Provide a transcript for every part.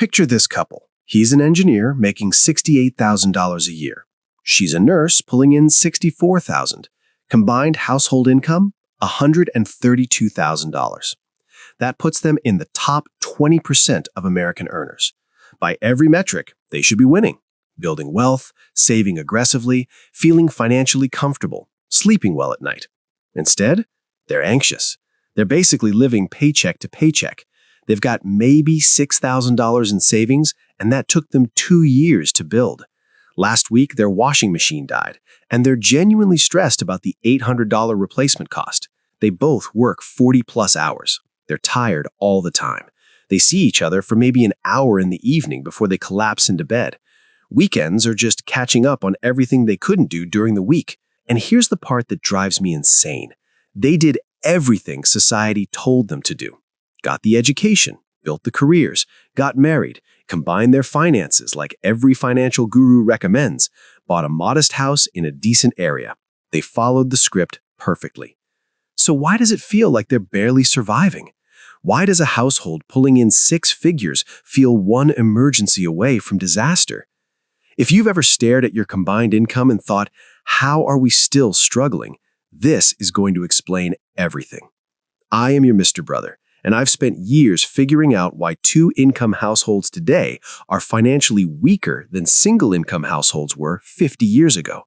Picture this couple. He's an engineer making $68,000 a year. She's a nurse pulling in $64,000. Combined household income, $132,000. That puts them in the top 20% of American earners. By every metric, they should be winning. Building wealth, saving aggressively, feeling financially comfortable, sleeping well at night. Instead, they're anxious. They're basically living paycheck to paycheck. They've got maybe $6,000 in savings, and that took them 2 years to build. Last week, their washing machine died, and they're genuinely stressed about the $800 replacement cost. They both work 40-plus hours. They're tired all the time. They see each other for maybe an hour in the evening before they collapse into bed. Weekends are just catching up on everything they couldn't do during the week. And here's the part that drives me insane. They did everything society told them to do. Got the education, built the careers, got married, combined their finances like every financial guru recommends, bought a modest house in a decent area. They followed the script perfectly. So why does it feel like they're barely surviving? Why does a household pulling in 6 figures feel one emergency away from disaster? If you've ever stared at your combined income and thought, how are we still struggling? This is going to explain everything. I am your Mr. Brother, and I've spent years figuring out why 2-income households today are financially weaker than single-income households were 50 years ago.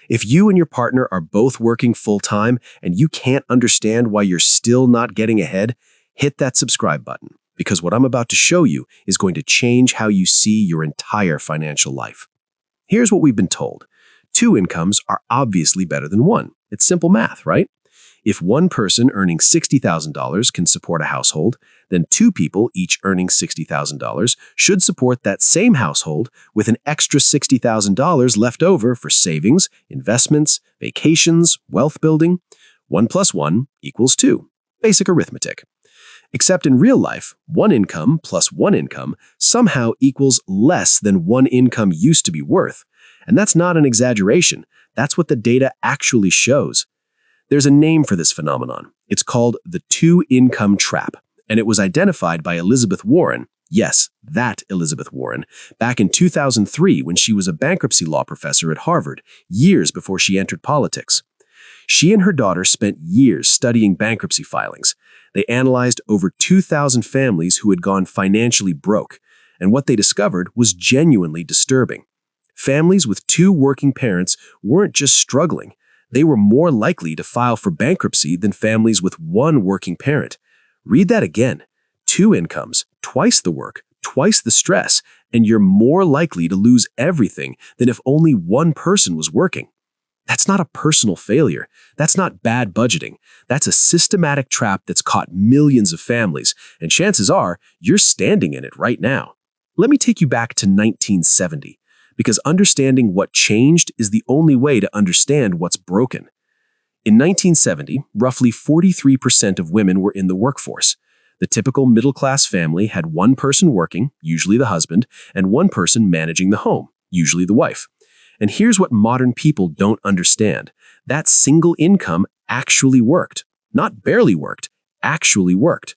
If you and your partner are both working full-time and you can't understand why you're still not getting ahead, hit that subscribe button, because what I'm about to show you is going to change how you see your entire financial life. Here's what we've been told. 2 incomes are obviously better than 1. It's simple math, right? If one person earning $60,000 can support a household, then 2 people each earning $60,000 should support that same household with an extra $60,000 left over for savings, investments, vacations, wealth building. 1 plus 1 equals 2. Basic arithmetic. Except in real life, 1 income plus 1 income somehow equals less than 1 income used to be worth. And that's not an exaggeration. That's what the data actually shows. There's a name for this phenomenon. It's called the 2-income trap, and it was identified by Elizabeth Warren, yes, that Elizabeth Warren, back in 2003 when she was a bankruptcy law professor at Harvard, years before she entered politics. She and her daughter spent years studying bankruptcy filings. They analyzed over 2,000 families who had gone financially broke, and what they discovered was genuinely disturbing. Families with 2 working parents weren't just struggling, they were more likely to file for bankruptcy than families with 1 working parent. Read that again. 2 incomes, twice the work, twice the stress, and you're more likely to lose everything than if only 1 person was working. That's not a personal failure. That's not bad budgeting. That's a systematic trap that's caught millions of families, and chances are you're standing in it right now. Let me take you back to 1970. Because understanding what changed is the only way to understand what's broken. In 1970, roughly 43% of women were in the workforce. The typical middle-class family had 1 person working, usually the husband, and 1 person managing the home, usually the wife. And here's what modern people don't understand. That single income actually worked. Not barely worked, actually worked.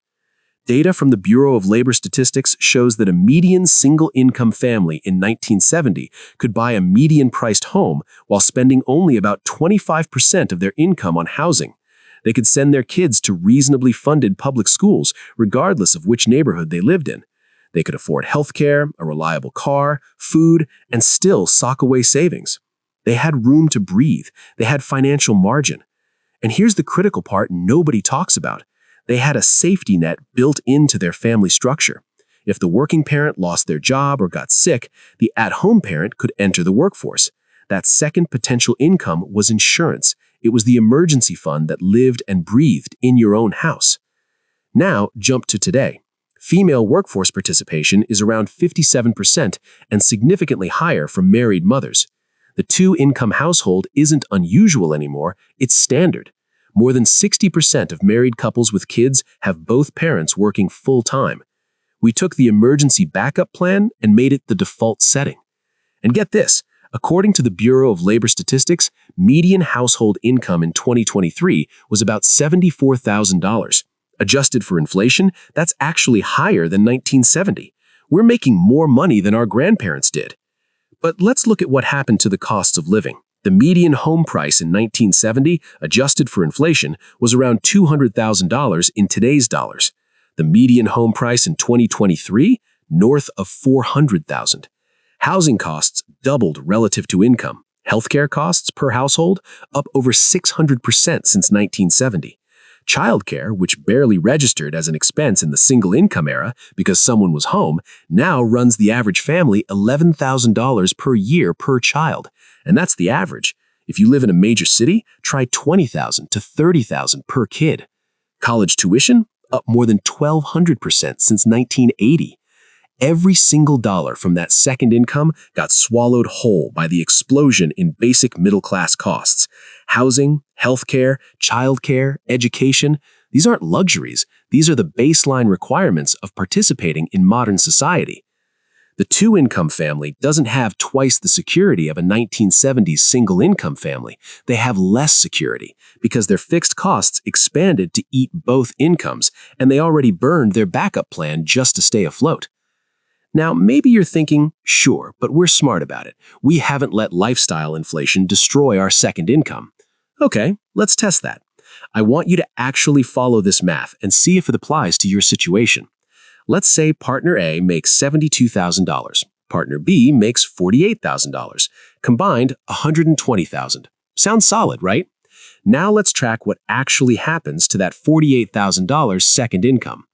Data from the Bureau of Labor Statistics shows that a median single-income family in 1970 could buy a median-priced home while spending only about 25% of their income on housing. They could send their kids to reasonably funded public schools, regardless of which neighborhood they lived in. They could afford healthcare, a reliable car, food, and still sock away savings. They had room to breathe. They had financial margin. And here's the critical part nobody talks about. They had a safety net built into their family structure. If the working parent lost their job or got sick, the at-home parent could enter the workforce. That second potential income was insurance. It was the emergency fund that lived and breathed in your own house. Now, jump to today. Female workforce participation is around 57% and significantly higher for married mothers. The 2-income household isn't unusual anymore, it's standard. More than 60% of married couples with kids have both parents working full-time. We took the emergency backup plan and made it the default setting. And get this, according to the Bureau of Labor Statistics, median household income in 2023 was about $74,000. Adjusted for inflation, that's actually higher than 1970. We're making more money than our grandparents did. But let's look at what happened to the costs of living. The median home price in 1970, adjusted for inflation, was around $200,000 in today's dollars. The median home price in 2023, north of $400,000. Housing costs doubled relative to income. Healthcare costs per household up over 600% since 1970. Childcare, which barely registered as an expense in the single-income era because someone was home, now runs the average family $11,000 per year per child. And that's the average. If you live in a major city, try $20,000 to $30,000 per kid. College tuition up more than 1,200% since 1980. Every single dollar from that second income got swallowed whole by the explosion in basic middle-class costs. Housing, healthcare, childcare, education, these aren't luxuries. These are the baseline requirements of participating in modern society. The two-income family doesn't have twice the security of a 1970s single-income family. They have less security because their fixed costs expanded to eat both incomes, and they already burned their backup plan just to stay afloat. Now, maybe you're thinking, sure, but we're smart about it. We haven't let lifestyle inflation destroy our second income. Okay, let's test that. I want you to actually follow this math and see if it applies to your situation. Let's say partner A makes $72,000. Partner B makes $48,000. Combined, $120,000. Sounds solid, right? Now let's track what actually happens to that $48,000 second income.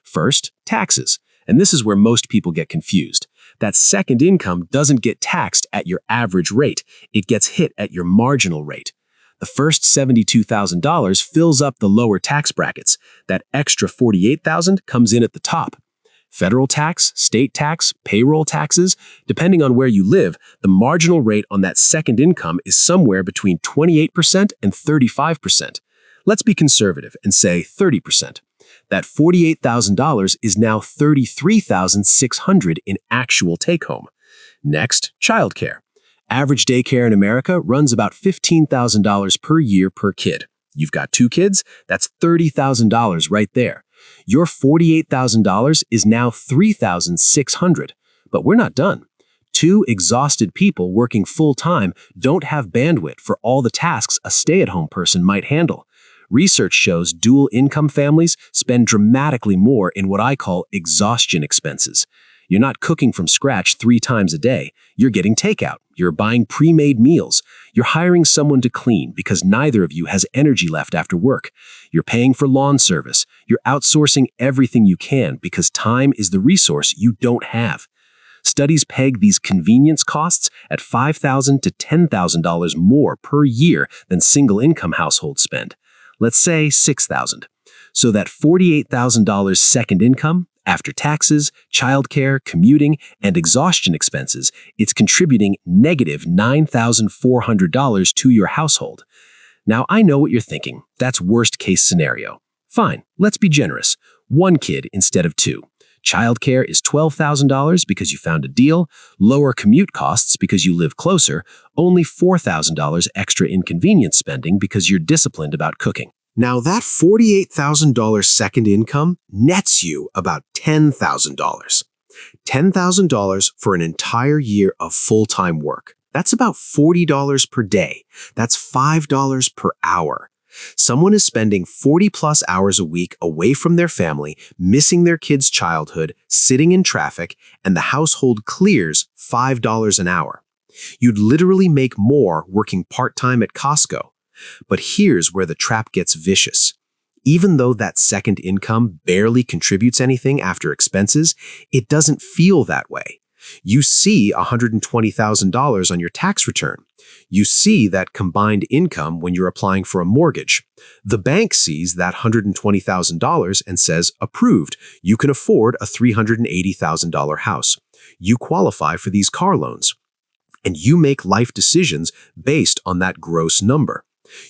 First, taxes. And this is where most people get confused. That second income doesn't get taxed at your average rate. It gets hit at your marginal rate. The first $72,000 fills up the lower tax brackets. That extra $48,000 comes in at the top. Federal tax, state tax, payroll taxes, depending on where you live, the marginal rate on that second income is somewhere between 28% and 35%. Let's be conservative and say 30%. That $48,000 is now $33,600 in actual take-home. Next, childcare. Average daycare in America runs about $15,000 per year per kid. You've got 2 kids, that's $30,000 right there. Your $48,000 is now $3,600. But we're not done. 2 exhausted people working full-time don't have bandwidth for all the tasks a stay-at-home person might handle. Research shows dual-income families spend dramatically more in what I call exhaustion expenses. You're not cooking from scratch 3 times a day. You're getting takeout. You're buying pre-made meals. You're hiring someone to clean because neither of you has energy left after work. You're paying for lawn service. You're outsourcing everything you can because time is the resource you don't have. Studies peg these convenience costs at $5,000 to $10,000 more per year than single-income households spend. Let's say $6,000. So that $48,000 second income, after taxes, childcare, commuting, and exhaustion expenses, it's contributing negative $9,400 to your household. Now, I know what you're thinking. That's worst-case scenario. Fine, let's be generous. 1 kid instead of 2. Childcare is $12,000 because you found a deal, lower commute costs because you live closer, only $4,000 extra inconvenience spending because you're disciplined about cooking. Now that $48,000 second income nets you about $10,000. $10,000 for an entire year of full-time work. That's about $40 per day. That's $5 per hour. Someone is spending 40-plus hours a week away from their family, missing their kids' childhood, sitting in traffic, and the household clears $5 an hour. You'd literally make more working part-time at Costco. But here's where the trap gets vicious. Even though that second income barely contributes anything after expenses, it doesn't feel that way. You see $120,000 on your tax return. You see that combined income when you're applying for a mortgage. The bank sees that $120,000 and says, approved, you can afford a $380,000 house. You qualify for these car loans. And you make life decisions based on that gross number.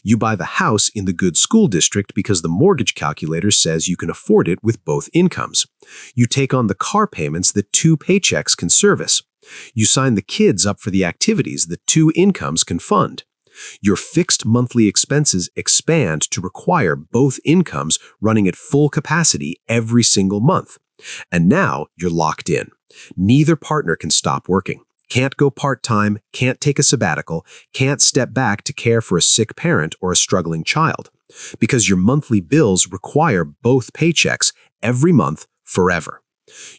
You buy the house in the good school district because the mortgage calculator says you can afford it with both incomes. You take on the car payments that 2 paychecks can service. You sign the kids up for the activities that 2 incomes can fund. Your fixed monthly expenses expand to require both incomes running at full capacity every single month. And now you're locked in. Neither partner can stop working. Can't go part-time, can't take a sabbatical, can't step back to care for a sick parent or a struggling child. Because your monthly bills require both paychecks every month forever.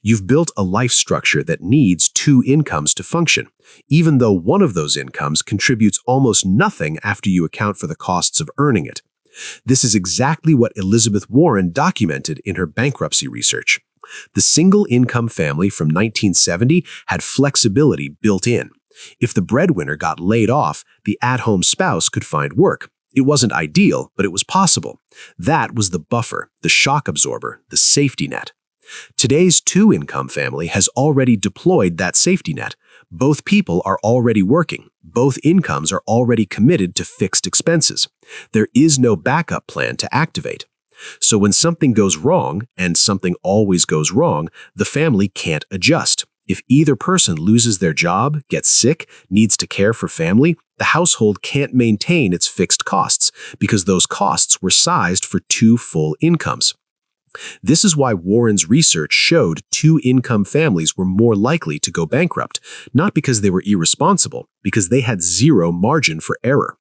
You've built a life structure that needs two incomes to function, even though one of those incomes contributes almost nothing after you account for the costs of earning it. This is exactly what Elizabeth Warren documented in her bankruptcy research. The single-income family from 1970 had flexibility built in. If the breadwinner got laid off, the at-home spouse could find work. It wasn't ideal, but it was possible. That was the buffer, the shock absorber, the safety net. Today's two-income family has already deployed that safety net. Both people are already working. Both incomes are already committed to fixed expenses. There is no backup plan to activate. So when something goes wrong, and something always goes wrong, the family can't adjust. If either person loses their job, gets sick, needs to care for family, the household can't maintain its fixed costs because those costs were sized for two full incomes. This is why Warren's research showed two-income families were more likely to go bankrupt, not because they were irresponsible, because they had zero margin for error.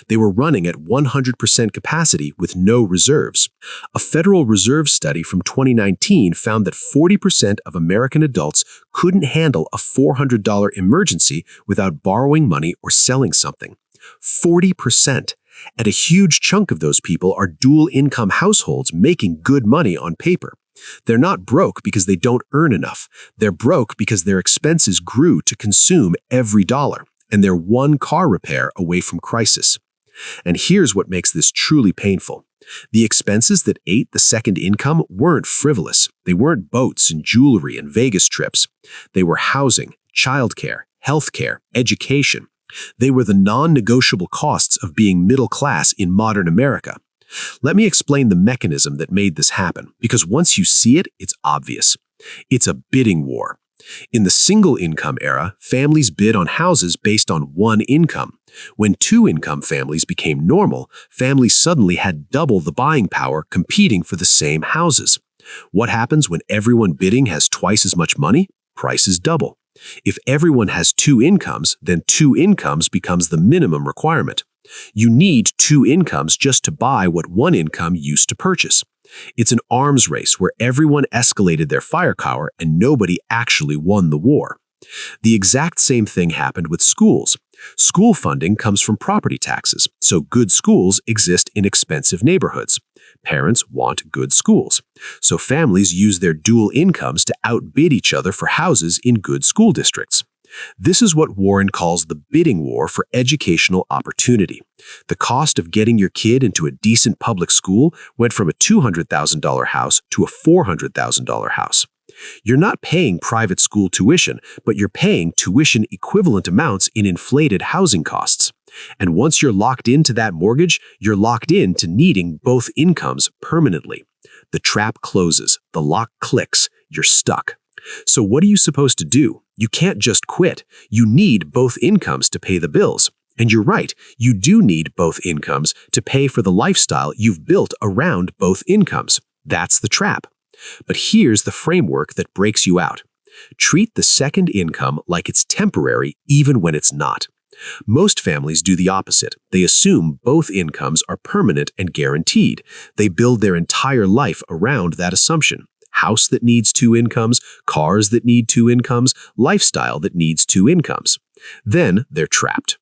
They were running at 100% capacity with no reserves. A Federal Reserve study from 2019 found that 40% of American adults couldn't handle a $400 emergency without borrowing money or selling something. 40%. And a huge chunk of those people are dual-income households making good money on paper. They're not broke because they don't earn enough. They're broke because their expenses grew to consume every dollar, and they're one car repair away from crisis. And here's what makes this truly painful. The expenses that ate the second income weren't frivolous. They weren't boats and jewelry and Vegas trips. They were housing, childcare, healthcare, education. They were the non-negotiable costs of being middle class in modern America. Let me explain the mechanism that made this happen, because once you see it, it's obvious. It's a bidding war. In the single-income era, families bid on houses based on one income. When two-income families became normal, families suddenly had double the buying power competing for the same houses. What happens when everyone bidding has twice as much money? Prices double. If everyone has two incomes, then two incomes becomes the minimum requirement. You need two incomes just to buy what one income used to purchase. It's an arms race where everyone escalated their firepower and nobody actually won the war. The exact same thing happened with schools. School funding comes from property taxes, so good schools exist in expensive neighborhoods. Parents want good schools, so families use their dual incomes to outbid each other for houses in good school districts. This is what Warren calls the bidding war for educational opportunity. The cost of getting your kid into a decent public school went from a $200,000 house to a $400,000 house. You're not paying private school tuition, but you're paying tuition equivalent amounts in inflated housing costs. And once you're locked into that mortgage, you're locked into needing both incomes permanently. The trap closes, the lock clicks, you're stuck. So what are you supposed to do? You can't just quit. You need both incomes to pay the bills. And you're right, you do need both incomes to pay for the lifestyle you've built around both incomes. That's the trap. But here's the framework that breaks you out. Treat the second income like it's temporary even when it's not. Most families do the opposite. They assume both incomes are permanent and guaranteed. They build their entire life around that assumption. House that needs two incomes, cars that need two incomes, lifestyle that needs two incomes. Then they're trapped.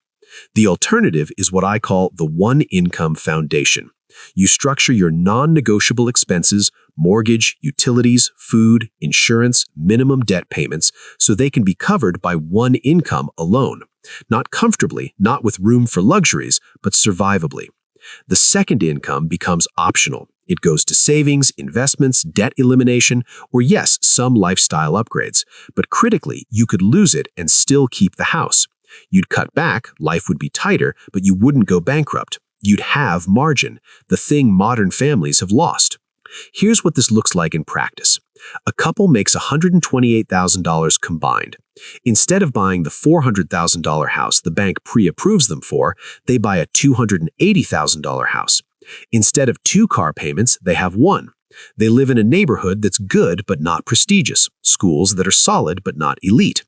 The alternative is what I call the one-income foundation. You structure your non-negotiable expenses, mortgage, utilities, food, insurance, minimum debt payments, so they can be covered by one income alone. Not comfortably, not with room for luxuries, but survivably. The second income becomes optional. It goes to savings, investments, debt elimination, or yes, some lifestyle upgrades. But critically, you could lose it and still keep the house. You'd cut back, life would be tighter, but you wouldn't go bankrupt. You'd have margin, the thing modern families have lost. Here's what this looks like in practice. A couple makes $128,000 combined. Instead of buying the $400,000 house the bank pre-approves them for, they buy a $280,000 house. Instead of two car payments, they have one. They live in a neighborhood that's good but not prestigious, schools that are solid but not elite.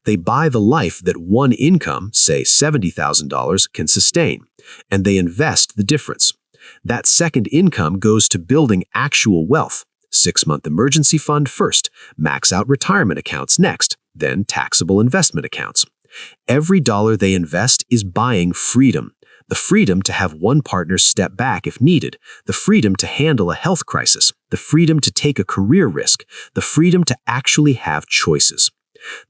They buy the life that one income, say $70,000, can sustain, and they invest the difference. That second income goes to building actual wealth. 6-month emergency fund first, max out retirement accounts next, then taxable investment accounts. Every dollar they invest is buying freedom. The freedom to have one partner step back if needed, the freedom to handle a health crisis, the freedom to take a career risk, the freedom to actually have choices.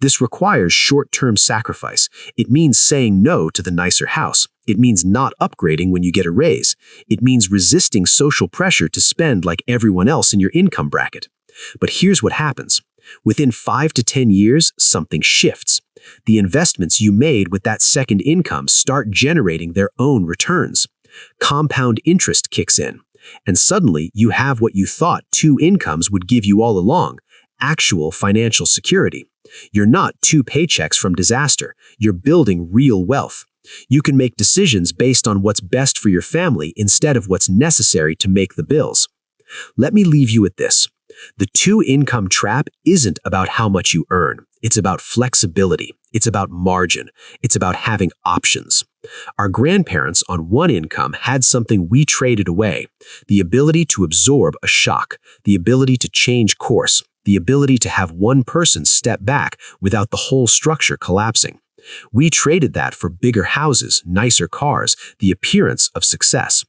This requires short-term sacrifice. It means saying no to the nicer house. It means not upgrading when you get a raise. It means resisting social pressure to spend like everyone else in your income bracket. But here's what happens. Within 5 to 10 years, something shifts. The investments you made with that second income start generating their own returns. Compound interest kicks in, and suddenly you have what you thought 2 incomes would give you all along: actual financial security. You're not 2 paychecks from disaster. You're building real wealth. You can make decisions based on what's best for your family instead of what's necessary to make the bills. Let me leave you with this. The 2-income trap isn't about how much you earn. It's about flexibility. It's about margin. It's about having options. Our grandparents on 1 income had something we traded away: the ability to absorb a shock, the ability to change course, the ability to have one person step back without the whole structure collapsing. We traded that for bigger houses, nicer cars, the appearance of success.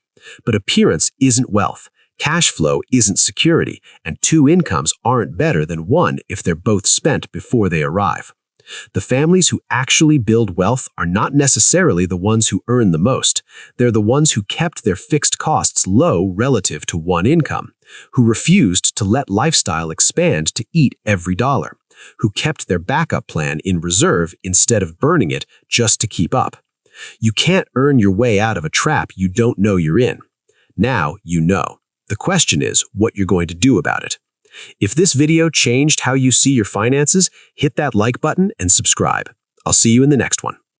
But appearance isn't wealth. Cash flow isn't security, and 2 incomes aren't better than 1 if they're both spent before they arrive. The families who actually build wealth are not necessarily the ones who earn the most. They're the ones who kept their fixed costs low relative to 1 income, who refused to let lifestyle expand to eat every dollar, who kept their backup plan in reserve instead of burning it just to keep up. You can't earn your way out of a trap you don't know you're in. Now you know. The question is what you're going to do about it. If this video changed how you see your finances, hit that like button and subscribe. I'll see you in the next one.